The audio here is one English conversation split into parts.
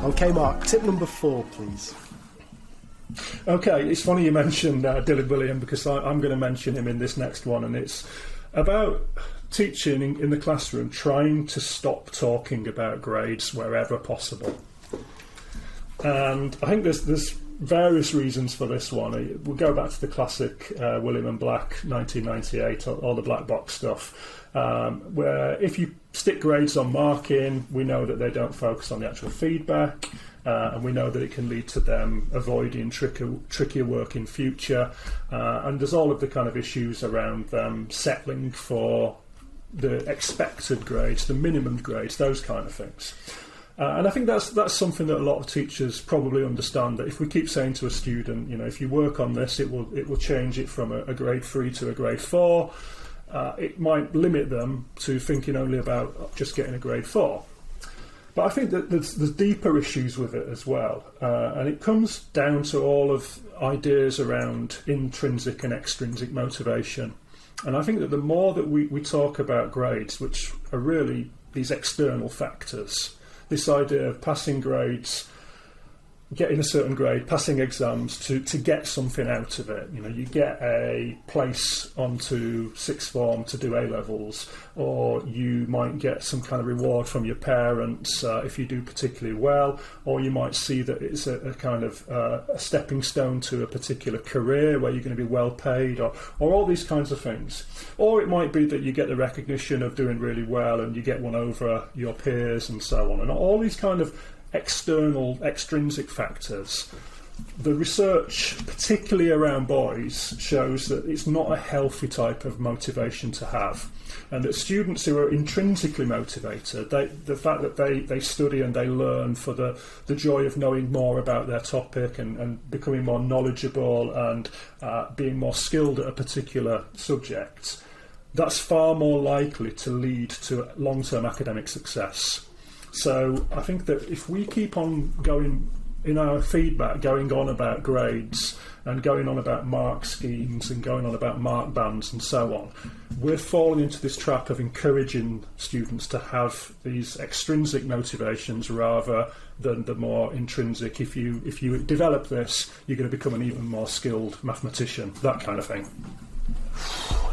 Okay, Mark, tip number 4, please. Okay, it's funny you mentioned Dylan William, because I'm going to mention him in this next one, and it's about teaching in the classroom, trying to stop talking about grades wherever possible. And I think there's various reasons for this one. We'll go back to the classic William and Black 1998, all the black box stuff, where if you stick grades on marking, we know that they don't focus on the actual feedback, and we know that it can lead to them avoiding trickier work in future, and there's all of the kind of issues around them settling for the expected grades, the minimum grades, those kind of things. And I think that's something that a lot of teachers probably understand, that if we keep saying to a student, if you work on this, it will change it from a grade 3 to a grade 4, it might limit them to thinking only about just getting a grade 4. But I think that there's deeper issues with it as well, and it comes down to all of ideas around intrinsic and extrinsic motivation. And I think that the more that we talk about grades, which are really these external factors, this idea of passing grades, getting a certain grade, passing exams to get something out of it. You get a place onto sixth form to do A-levels, or you might get some kind of reward from your parents if you do particularly well, or you might see that it's a kind of a stepping stone to a particular career where you're going to be well paid, or all these kinds of things. Or it might be that you get the recognition of doing really well and you get one over your peers and so on. And all these kind of external, extrinsic factors. The research, particularly around boys, shows that it's not a healthy type of motivation to have, and that students who are intrinsically motivated, the fact that they study and they learn for the joy of knowing more about their topic and becoming more knowledgeable and being more skilled at a particular subject, that's far more likely to lead to long-term academic success. So I think that if we keep on going in our feedback, going on about grades and going on about mark schemes and going on about mark bands and so on, we're falling into this trap of encouraging students to have these extrinsic motivations rather than the more intrinsic. If you develop this, you're going to become an even more skilled mathematician, that kind of thing.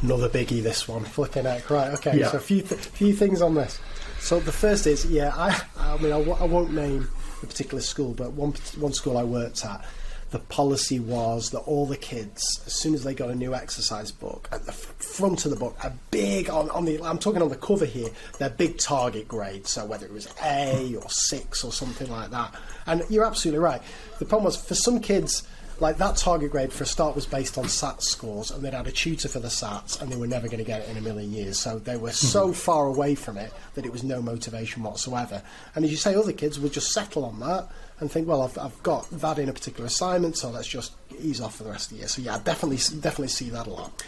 Another biggie, this one. Flipping out. Right, okay, yeah. So a few things on this. So the first is, I won't name the particular school, but one school I worked at, the policy was that all the kids, as soon as they got a new exercise book, at the front of the book, a big, I'm talking on the cover here, their big target grade, so whether it was A or 6 or something like that. And you're absolutely right. The problem was, for some kids, like that target grade for a start was based on SAT scores, and they'd had a tutor for the SATs and they were never going to get it in a million years. So they were so far away from it that it was no motivation whatsoever. And as you say, other kids would just settle on that and think, well, I've got that in a particular assignment, so let's just ease off for the rest of the year. So yeah, I definitely see that a lot.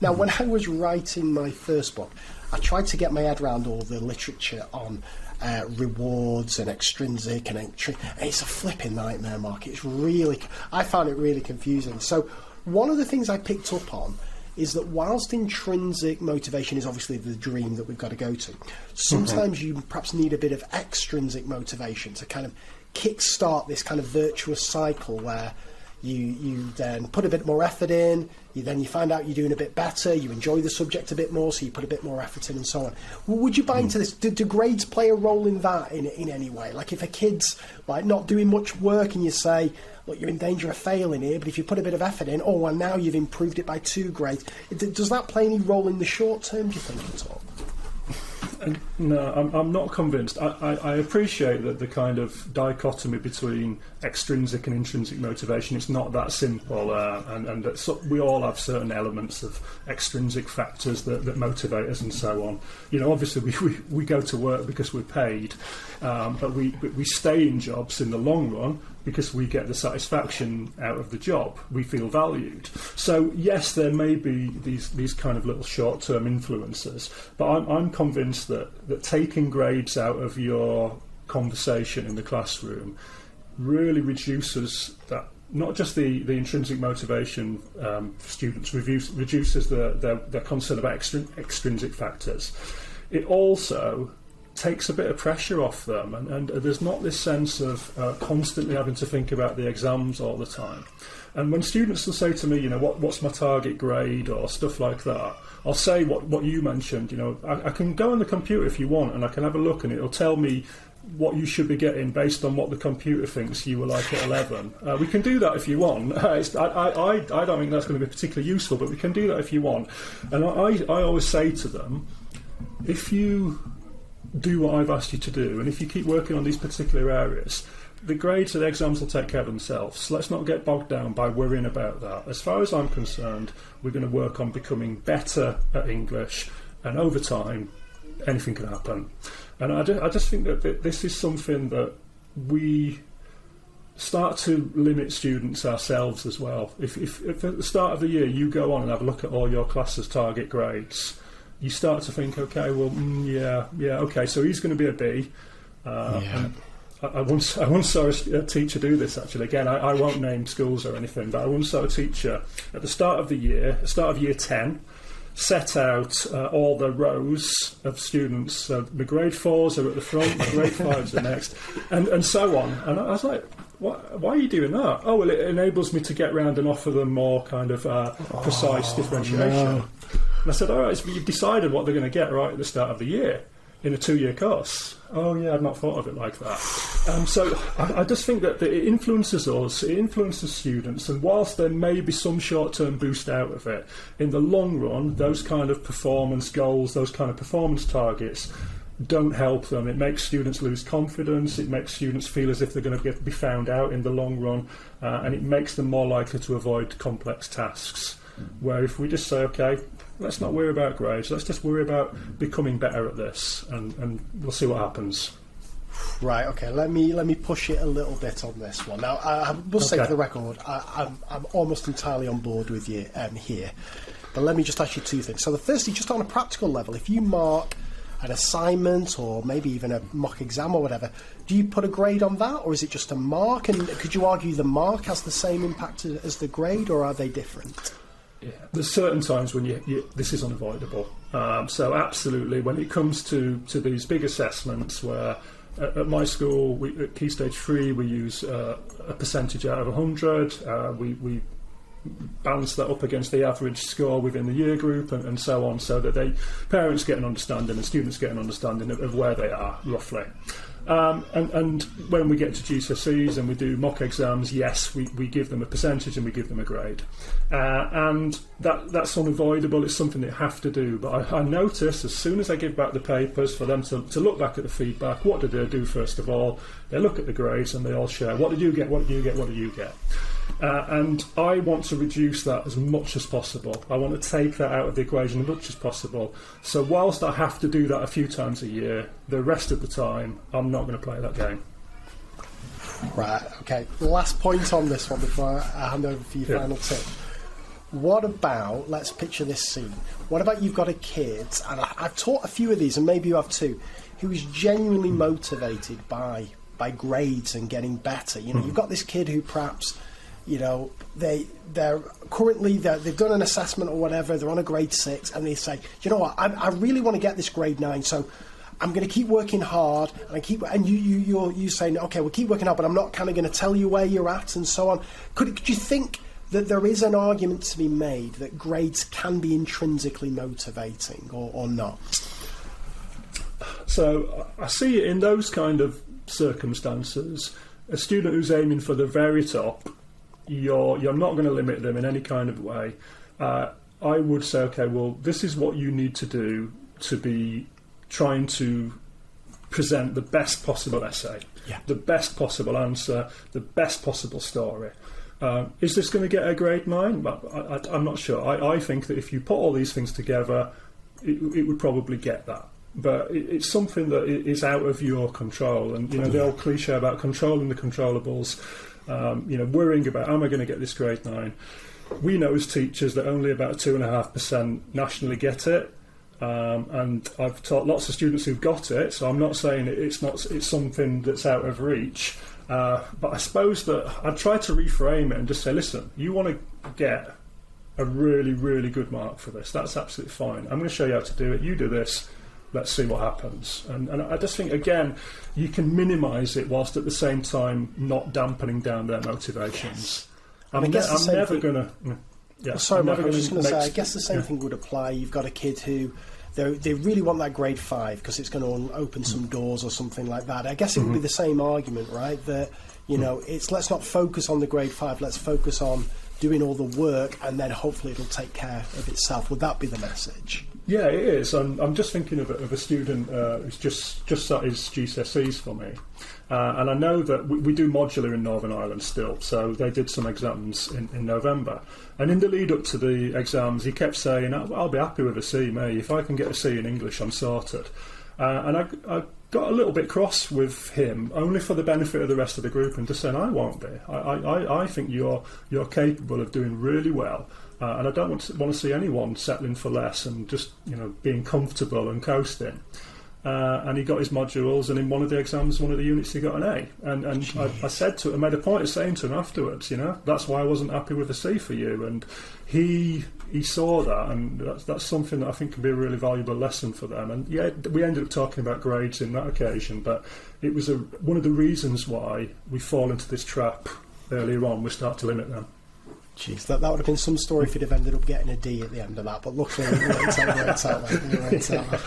Now, when I was writing my first book, I tried to get my head around all the literature on rewards and extrinsic and it's a flipping nightmare, Mark. I found it really confusing. So one of the things I picked up on is that whilst intrinsic motivation is obviously the dream that we've got to go to, sometimes you perhaps need a bit of extrinsic motivation to kind of kickstart this kind of virtuous cycle where you then put a bit more effort in, you find out you're doing a bit better, you enjoy the subject a bit more, so you put a bit more effort in and so on. Would you buy into this? Do grades play a role in that in any way? Like if a kid's like not doing much work and you say, look, you're in danger of failing here, but if you put a bit of effort in, and now you've improved it by 2 grades, does that play any role in the short term, do you think, at all? No, I'm not convinced. I appreciate that the kind of dichotomy between extrinsic and intrinsic motivation, it's not that simple, and that we all have certain elements of extrinsic factors that motivate us and so on. Obviously we go to work because we're paid, but we stay in jobs in the long run because we get the satisfaction out of the job. We feel valued. So yes, there may be these kind of little short-term influences, but I'm convinced that taking grades out of your conversation in the classroom really reduces that, not just the intrinsic motivation for students, reduces their concern about extrinsic factors. It also takes a bit of pressure off them, and there's not this sense of constantly having to think about the exams all the time. And when students will say to me, what's my target grade or stuff like that, I'll say what you mentioned. I can go on the computer if you want, and I can have a look, and it'll tell me what you should be getting based on what the computer thinks you were like at 11. We can do that if you want. I don't think that's going to be particularly useful, but we can do that if you want. And I always say to them, if you do what I've asked you to do, and if you keep working on these particular areas, the grades and the exams will take care of themselves. So let's not get bogged down by worrying about that. As far as I'm concerned, we're going to work on becoming better at English, and over time, anything can happen. And I just think that this is something that we start to limit students ourselves as well. If at the start of the year you go on and have a look at all your class's target grades, you start to think, okay, well, okay, so he's going to be a B. And I once saw a teacher do this, actually. Again, I won't name schools or anything, but I once saw a teacher at the start of the year, year 10, set out all the rows of students. So the grade 4s are at the front, the grade 5s are next, and so on. And I was like, why are you doing that? Oh, well, it enables me to get round and offer them more kind of precise differentiation. No. And I said, all right, so you've decided what they're going to get right at the start of the year in a 2-year course. Oh, yeah, I've not thought of it like that. So I just think that it influences us, it influences students, and whilst there may be some short-term boost out of it, in the long run, those kind of performance goals, those kind of performance targets don't help them. It makes students lose confidence, it makes students feel as if they're going to be found out in the long run, and it makes them more likely to avoid complex tasks. Where if we just say, okay, let's not worry about grades, let's just worry about becoming better at this, and we'll see what happens. Right, okay, let me push it a little bit on this one. Now, I will say for the record, I'm almost entirely on board with you here, but let me just ask you two things. So the first is just on a practical level, if you mark an assignment or maybe even a mock exam or whatever, do you put a grade on that, or is it just a mark? And could you argue the mark has the same impact as the grade, or are they different? Yeah. There's certain times when this is unavoidable. So absolutely, when it comes to these big assessments, where at my school, at Key Stage 3, we use a percentage out of 100. We balance that up against the average score within the year group, and so on, so that parents get an understanding and students get an understanding of where they are, roughly. And when we get to GCSEs and we do mock exams, yes, we give them a percentage and we give them a grade. And that's unavoidable, it's something they have to do. But I notice as soon as I give back the papers for them to look back at the feedback, what do they do first of all? They look at the grades and they all share, what did you get, what did you get, what did you get? And I want to reduce that as much as possible. I want to take that out of the equation as much as possible. So whilst I have to do that a few times a year, the rest of the time I'm not going to play that game. Right, okay. Last point on this one before I hand over for your final tip. What about, let's picture this scene. What about you've got a kid, and I've taught a few of these, and maybe you have too, who is genuinely motivated by grades and getting better. You've got this kid who perhaps, they've done an assessment or whatever, they're on a grade 6, and they say, you know what, I really want to get this grade 9, so I'm going to keep working hard, and you're saying, okay, we'll keep working hard, but I'm not kind of going to tell you where you're at, and so on. Could you think that there is an argument to be made that grades can be intrinsically motivating, or not? So I see it in those kind of circumstances. A student who's aiming for the very top, you're not going to limit them in any kind of way. I would say, okay, well, this is what you need to do to be trying to present the best possible essay, the best possible answer, the best possible story. Is this going to get a grade 9? I'm not sure. I think that if you put all these things together, it would probably get that. But it's something that is out of your control. And, the old cliche about controlling the controllables, worrying about, am I going to get this grade 9? We know as teachers that only about 2.5% nationally get it. And I've taught lots of students who've got it, so I'm not saying it's something that's out of reach. But I suppose that I'd try to reframe it and just say, listen, you want to get a really, really good mark for this. That's absolutely fine. I'm going to show you how to do it. You do this. let's see what happens. And I just think, again, you can minimise it whilst at the same time not dampening down their motivations. I'm never going to... Yeah, sorry, I'm Mark, never I was just gonna going to say, I make- guess the same thing would apply. You've got a kid who they really want that grade 5 because it's going to open some doors or something like that. I guess it would be the same argument, right? That, you know, it's let's not focus on the grade 5, let's focus on doing all the work and then hopefully it'll take care of itself. Would that be the message? Yeah, it is. I'm just thinking of a student who's just sat his GCSEs for me. And I know that we do modular in Northern Ireland still, so they did some exams in November. And in the lead up to the exams, he kept saying, I'll be happy with a C, mate. If I can get a C in English, I'm sorted. And I got a little bit cross with him, only for the benefit of the rest of the group, and just saying, I won't be. I think you're capable of doing really well. And I don't want to see anyone settling for less and just, you know, being comfortable and coasting. And he got his modules, and in one of the exams, one of the units, he got an A. And I said to him, I made a point of saying to him afterwards, you know, that's why I wasn't happy with a C for you. And he saw that, and that's something that I think can be a really valuable lesson for them. And yeah, we ended up talking about grades in that occasion, but it was one of the reasons why we fall into this trap earlier on. We start to limit them. Jeez, that would have been some story if he'd have ended up getting a D at the end of that, but luckily it worked out.